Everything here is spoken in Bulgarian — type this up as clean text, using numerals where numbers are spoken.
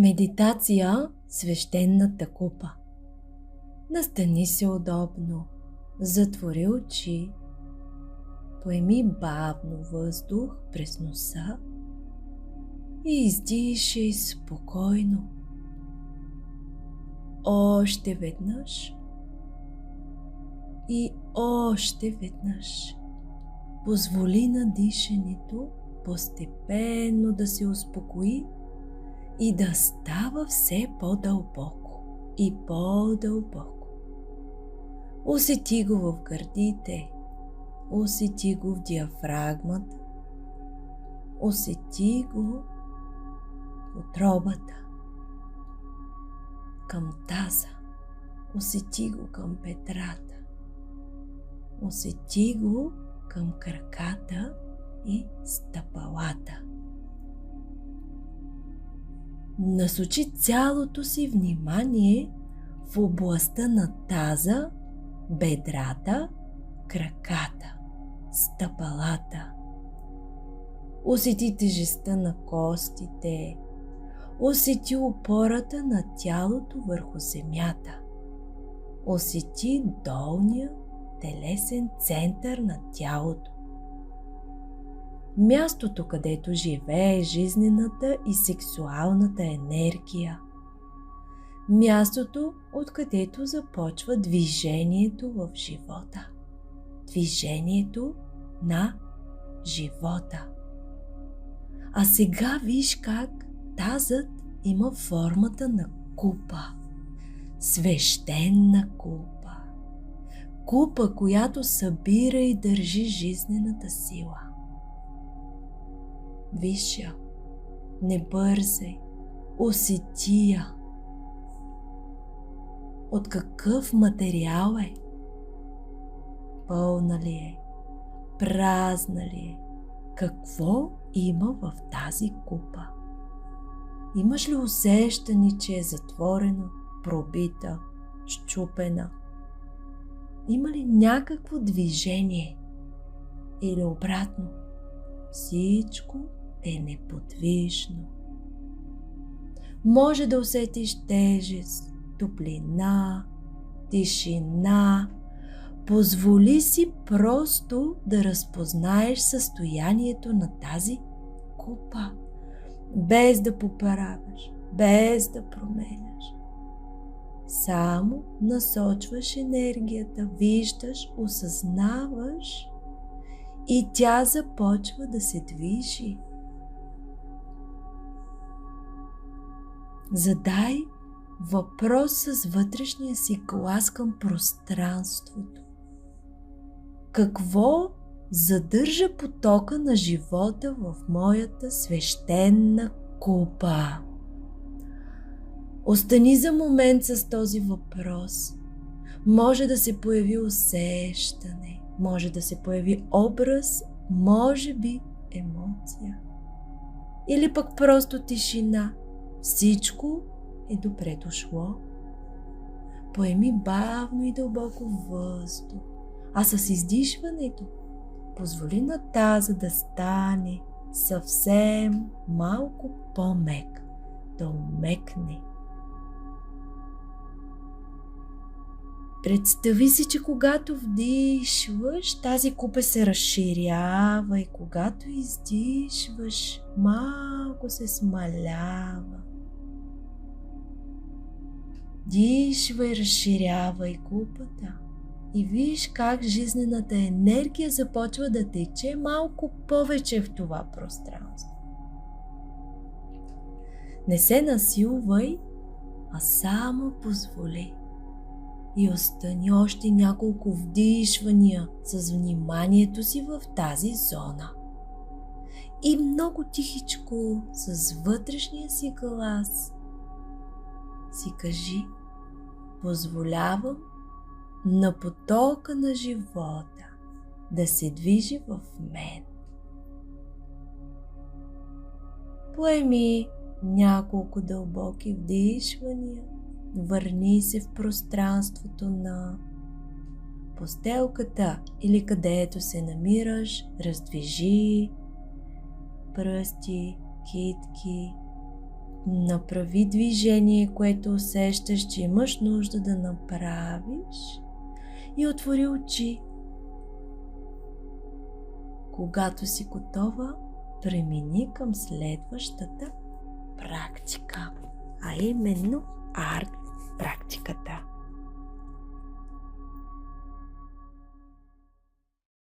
Медитация свещената купа. Настани се удобно, затвори очи, поеми бавно въздух през носа и издишай спокойно. Още веднъж и още веднъж. Позволи на дишането постепенно да се успокои и да става все по-дълбоко и по-дълбоко. Усети го в гърдите, усети го в диафрагмата, усети го в утробата, към таза, усети го към бедрата, усети го към краката и стъпалата. Насочи цялото си внимание в областта на таза, бедрата, краката, стъпалата. Усети тежестта на костите, усети опората на тялото върху земята. Усети долния телесен център на тялото. Мястото, където живее жизнената и сексуалната енергия. Мястото, откъдето започва движението в живота. Движението на живота. А сега виж как тазът има формата на купа. Свещена купа. Купа, която събира и държи жизнената сила. Виж я, не бързай, усети я. От какъв материал е? Пълна ли е? Празна ли е? Какво има в тази купа? Имаш ли усещане, че е затворена, пробита, счупена? Има ли някакво движение? Или обратно? Всичко е неподвижно. Може да усетиш тежест, топлина, тишина. Позволи си просто да разпознаеш състоянието на тази купа, без да поправяш, без да променяш. Само насочваш енергията, виждаш, осъзнаваш и тя започва да се движи. Задай въпрос с вътрешния си глас към пространството. Какво задържа потока на живота в моята свещена купа? Остани за момент с този въпрос. Може да се появи усещане, може да се появи образ, може би емоция. Или пък просто тишина. Всичко е добре дошло. Поеми бавно и дълбоко въздух, а с издишването позволи на таза да стане съвсем малко по-мек, да умекне. Представи си, че когато вдишваш, тази купа се разширява и когато издишваш, малко се смалява. Дишвай, разширявай купата и виж как жизнената енергия започва да тече малко повече в това пространство. Не се насилвай, а само позволи. И остани още няколко вдишвания с вниманието си в тази зона. И много тихичко, с вътрешния си глас, си кажи: позволявам на потока на живота да се движи в мен. Поеми няколко дълбоки вдишвания. Върни се в пространството на постелката или където се намираш. Раздвижи пръсти, китки. Направи движение, което усещаш, че имаш нужда да направиш, и отвори очи. Когато си готова, премини към следващата практика, а именно арт